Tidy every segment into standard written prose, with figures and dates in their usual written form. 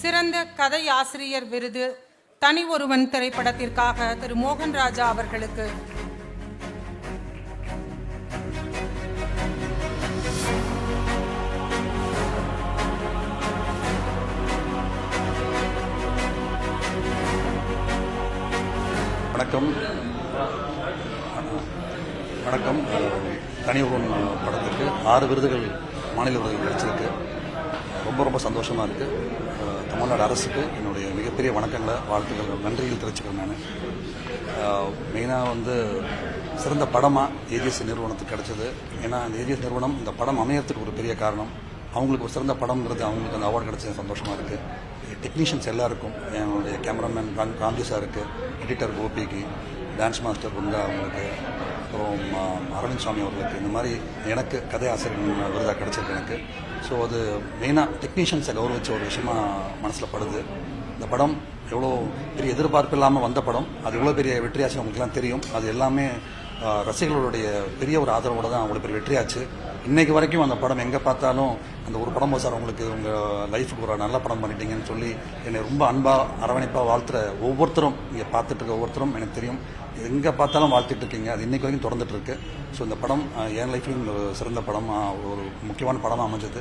சிறந்த கதை ஆசிரியர் விருது தனி ஒருவன் திரைப்படத்திற்காக திரு மோகன் ராஜா அவர்களுக்கு. வணக்கம். தனி ஒருவன் படத்துக்கு 6 விருதுகள், மாநில விருதுகள் கிடைச்சிருக்கு. ரொம்ப சந்தோஷமாக இருக்குது. தமிழ்நாடு அரசுக்கு என்னுடைய மிகப்பெரிய வணக்கங்களை, வாழ்த்துக்கள், நன்றிகள் தெரிவிச்சுக்கிறேன். நான் மெயினாக சிறந்த படமாக ஏஜிஎஸ் நிறுவனத்துக்கு கிடைச்சது. ஏன்னா அந்த ஏஜிஎஸ் நிறுவனம் இந்த படம் அமையறதுக்கு ஒரு பெரிய காரணம். அவங்களுக்கு ஒரு சிறந்த படம்ங்கிறது, அவங்களுக்கு அந்த அவார்டு கிடைச்சது சந்தோஷமாக இருக்குது. டெக்னீஷியன்ஸ் எல்லாருக்கும், என்னுடைய கேமராமேன் ராம்ஜி சாருக்கு, எடிட்டர் கோபிக்கு, டான்ஸ் மாஸ்டர் குந்தா அவங்களுக்கு, அப்புறம் அரவிந்த் சுவாமி அவர்களுக்கு, இந்த மாதிரி எனக்கு கதை ஆசிரியர் விருதாக கிடைச்சிருக்கு எனக்கு. ஸோ அது மெயினாக டெக்னீஷியன்ஸை கௌரவிச்ச ஒரு விஷயமா மனசில் படுது. இந்த படம் எவ்வளோ பெரிய எதிர்பார்ப்பு இல்லாமல் வந்த படம், அது எவ்வளோ பெரிய வெற்றியாச்சு அவங்களுக்குலாம் தெரியும். அது எல்லாமே ரசிகர்களுடைய பெரிய ஒரு ஆதரவோடு தான் அவ்வளோ பெரிய வெற்றியாச்சு. இன்றைக்கு வரைக்கும் அந்த படம் எங்கே பார்த்தாலும் அந்த ஒரு படம் சார் உங்களுக்கு உங்கள் லைஃபுக்கு ஒரு நல்ல படம் பண்ணிட்டீங்கன்னு சொல்லி என்னை ரொம்ப அன்பாக அரவணைப்பாக வாழ்த்துற ஒவ்வொருத்தரும், இங்கே பார்த்துட்டு இருக்க ஒவ்வொருத்தரும் எனக்கு தெரியும், எங்கே பார்த்தாலும் வாழ்த்துட்டு இருக்கீங்க. அது இன்றைக்கு வரைக்கும் தொடர்ந்துட்டு இருக்கு. ஸோ இந்த படம் என் லைஃப்லையும் ஒரு சிறந்த படமாக, ஒரு முக்கியமான படமாக அமைஞ்சது.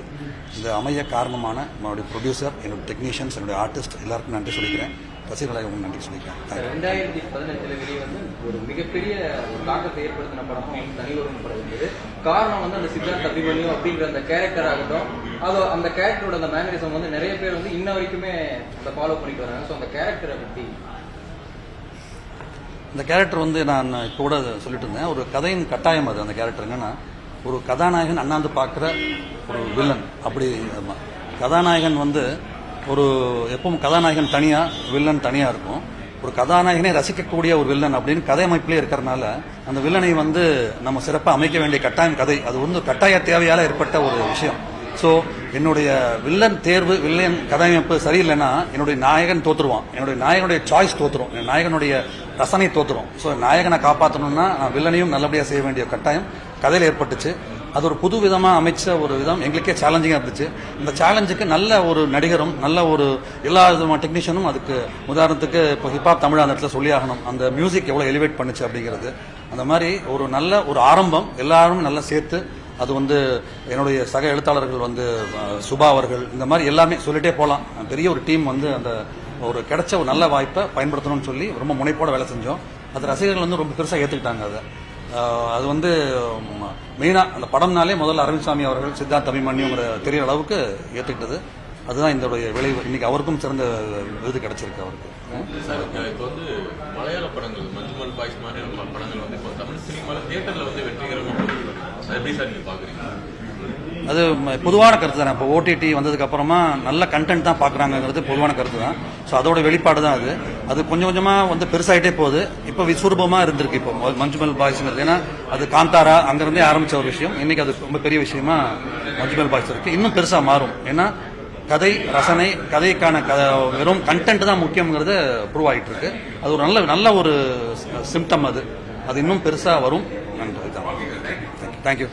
இந்த அமைய காரணமான என்னுடைய ப்ரொடியூசர், என்னுடைய டெக்னீஷியன்ஸ், என்னுடைய ஆர்டிஸ்ட் எல்லாருக்கும் நன்றி சொல்லிக்கிறேன். ரசிகர்களை உங்களுக்கு நன்றி சொல்லிக்கிறேன். 2018 வெளியே ஒரு மிகப்பெரிய ஒரு தாக்கத்தை ஏற்படுத்தின படமும் தனி ஒருவன் படம் இருந்தது. காரணம் அந்த சித்தார்த் அபிமன்யு அப்படிங்கிற அந்த கேரக்டர் ஆகட்டும், அது அந்த கேரக்டரோட அந்த மேனரிசம் நிறைய பேர் இன்ன வரைக்குமே அதை ஃபாலோ பண்ணிட்டு வராங்க. ஸோ அந்த கேரக்டரை பற்றி, இந்த கேரக்டர் நான் இப்போ கூட சொல்லிட்டு இருந்தேன், ஒரு கதையின் கட்டாயம் அது. அந்த கேரக்டர் என்னன்னா, ஒரு கதாநாயகன் அண்ணாந்து பார்க்குற ஒரு வில்லன். அப்படி கதாநாயகன் ஒரு எப்பவும் கதாநாயகன் தனியாக, வில்லன் தனியாக இருக்கும். ஒரு கதாநாயகனை ரசிக்கக்கூடிய ஒரு வில்லன் அப்படின்னு கதை அமைப்பிலே இருக்கிறனால அந்த வில்லனை நம்ம சிறப்பாக அமைக்க வேண்டிய கட்டாயம் கதை. அது கட்டாய தேவையால் ஏற்பட்ட ஒரு விஷயம். ஸோ என்னுடைய வில்லன் தேர்வு, வில்லன் கதையமைப்பு சரியில்லைன்னா என்னுடைய நாயகன் தோற்றுருவான், என்னுடைய நாயகனுடைய சாய்ஸ் தோற்றுரும், என் நாயகனுடைய ரசனை தோற்றுரும். ஸோ நாயகனை காப்பாற்றணும்னா நான் வில்லனையும் நல்லபடியாக செய்ய வேண்டிய கட்டாயம் கதையில் ஏற்பட்டுச்சு. அது ஒரு புது விதமாக அமைச்ச ஒரு விதம் எங்களுக்கே சேலஞ்சிங்காக இருந்துச்சு. இந்த சேலஞ்சுக்கு நல்ல ஒரு நடிகரும், நல்ல ஒரு எல்லா விதமான டெக்னீஷியனும், அதுக்கு உதாரணத்துக்கு இப்போ ஹிப்ஹாப் தமிழ் அந்த இடத்துல சொல்லி ஆகணும். அந்த மியூசிக் எவ்வளோ எலிவேட் பண்ணுச்சு அப்படிங்கிறது, அந்த மாதிரி ஒரு நல்ல ஒரு ஆரம்பம் எல்லாரும் நல்லா சேர்த்து, அது என்னுடைய சக எழுத்தாளர்கள் சுபா அவர்கள், இந்த மாதிரி எல்லாமே சொல்லிட்டே போகலாம். பெரிய ஒரு டீம் அந்த ஒரு கிடைச்ச ஒரு நல்ல வாய்ப்பை பயன்படுத்தணும்னு சொல்லி ரொம்ப முனைப்போட வேலை செஞ்சோம். அது ரசிகர்கள் ரொம்ப பெருசாக ஏற்றுக்கிட்டாங்க. அது மெயினாக அந்த படம்னாலே முதல்ல அரவிந்த் சாமி அவர்கள், சித்தார்த் அபிமன்யுங்கிற தெரிய அளவுக்கு ஏற்றுக்கிட்டது. அதுதான் இதோடைய விளைவு. இன்னைக்கு அவருக்கும் சிறந்த விருது கிடைச்சிருக்கு அவருக்கு. இப்போ மலையாள படங்கள், மஞ்சுமல் பாய்ஸ் மாதிரி படங்கள் இப்போ தமிழ் சினிமாவில் தியேட்டரில் வெற்றிகரமாக எப்படி சார் நீங்கள் பார்க்குறீங்க? அது பொதுவான கருத்து தானே. இப்போ ஓடிடி வந்ததுக்கு அப்புறமா நல்ல கண்டென்ட் தான் பார்க்குறாங்கிறது பொதுவான கருத்து தான். ஸோ அதோட வெளிப்பாடு தான் அது. அது கொஞ்சம் கொஞ்சமாக பெருசாகிட்டே போகுது. இப்போ விஸ்வரூபமாக இருந்திருக்கு இப்போ மஞ்சுமல் பாய்ஸ்ங்கிறது. ஏன்னா அது காந்தாரா அங்கேருந்தே ஆரம்பித்த ஒரு விஷயம். இன்னைக்கு அது ரொம்ப பெரிய விஷயமா மஞ்சுமல் பாய்ஸ் இருக்குது. இன்னும் பெருசாக மாறும். ஏன்னா கதை, ரசனை, கதைக்கான வெறும் கண்டென்ட் தான் முக்கியங்கிறது ப்ரூவ் ஆகிட்டு இருக்கு. அது ஒரு நல்ல ஒரு சிம்டம். அது இன்னும் பெருசாக வரும். நன்றி. தேங்க்யூ.